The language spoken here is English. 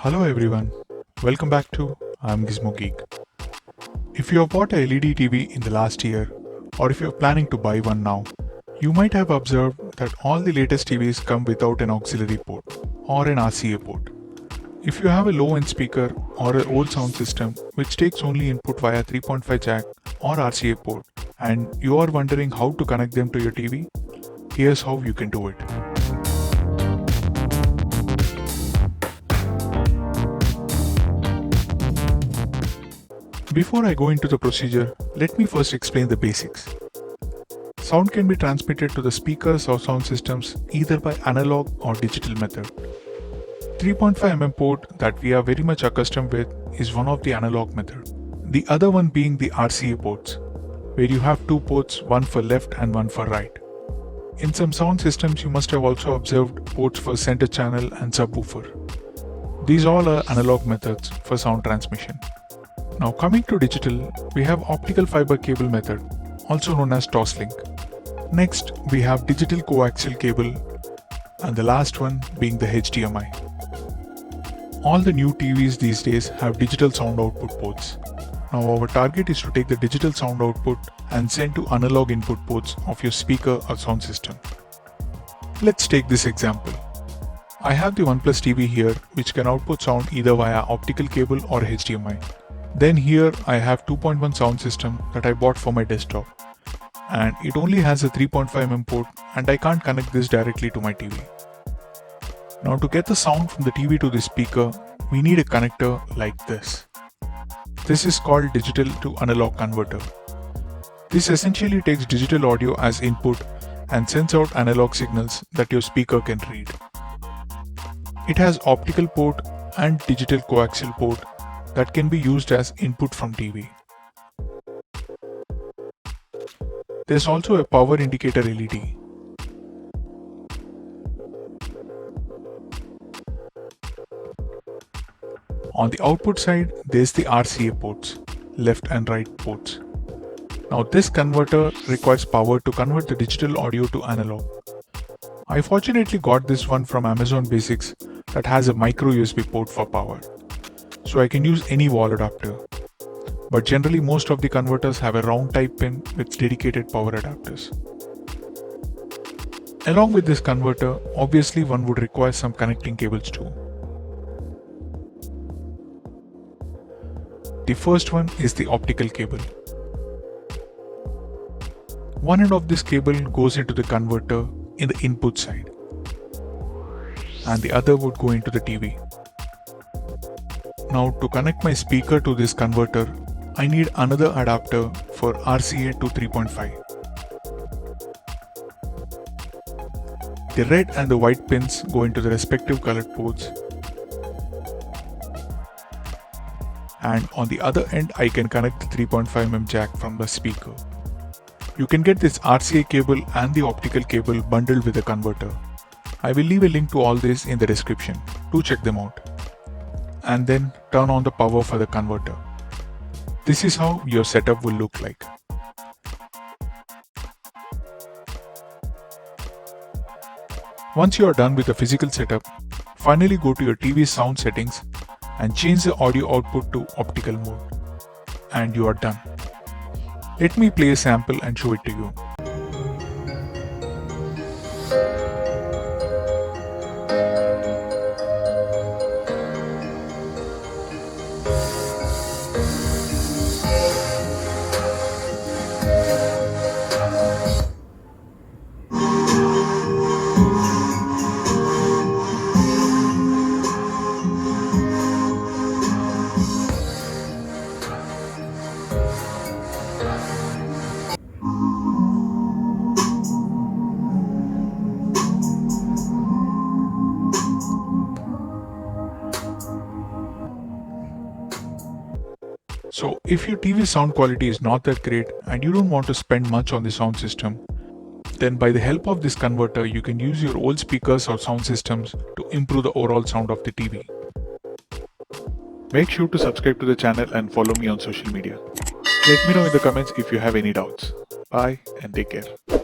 Hello everyone, welcome back to I'm Gizmo Geek. If you have bought a LED TV in the last year, or if you're planning to buy one now, you might have observed that all the latest TVs come without an auxiliary port or an RCA port. If you have a low-end speaker or an old sound system which takes only input via 3.5 jack or RCA port and you are wondering how to connect them to your TV, here's how you can do it. Before I go into the procedure, let me first explain the basics. Sound can be transmitted to the speakers or sound systems either by analog or digital method. 3.5mm port that we are very much accustomed with is one of the analog method. The other one being the RCA ports, where you have two ports, one for left and one for right. In some sound systems you must have also observed ports for center channel and subwoofer. These all are analog methods for sound transmission. Now coming to digital, we have optical fiber cable method, also known as Toslink. Next, we have digital coaxial cable, and the last one being the HDMI. All the new TVs these days have digital sound output ports. Now our target is to take the digital sound output and send to analog input ports of your speaker or sound system. Let's take this example. I have the OnePlus TV here which can output sound either via optical cable or HDMI. Then here I have 2.1 sound system that I bought for my desktop, and it only has a 3.5mm port and I can't connect this directly to my TV. Now to get the sound from the TV to the speaker, we need a connector like this. This is called digital to analog converter. This essentially takes digital audio as input and sends out analog signals that your speaker can read. It has optical port and digital coaxial port that can be used as input from TV. There's also a power indicator LED. On the output side, there's the RCA ports, left and right ports. Now this converter requires power to convert the digital audio to analog. I fortunately got this one from Amazon Basics that has a micro USB port for power, so I can use any wall adapter. But generally most of the converters have a round type pin with dedicated power adapters. Along with this converter, obviously one would require some connecting cables too. The first one is the optical cable. One end of this cable goes into the converter in the input side, and the other would go into the TV. Now to connect my speaker to this converter, I need another adapter for RCA to 3.5. The red and the white pins go into the respective colored ports, and on the other end I can connect the 3.5mm jack from the speaker. You can get this RCA cable and the optical cable bundled with a converter. I will leave a link to all this in the description. Do check them out. And then turn on the power for the converter. This is how your setup will look like. Once you are done with the physical setup, finally go to your TV sound settings and change the audio output to optical mode. And you are done. Let me play a sample and show it to you. So if your TV sound quality is not that great and you don't want to spend much on the sound system, then by the help of this converter you can use your old speakers or sound systems to improve the overall sound of the TV. Make sure to subscribe to the channel and follow me on social media. Let me know in the comments if you have any doubts. Bye and take care.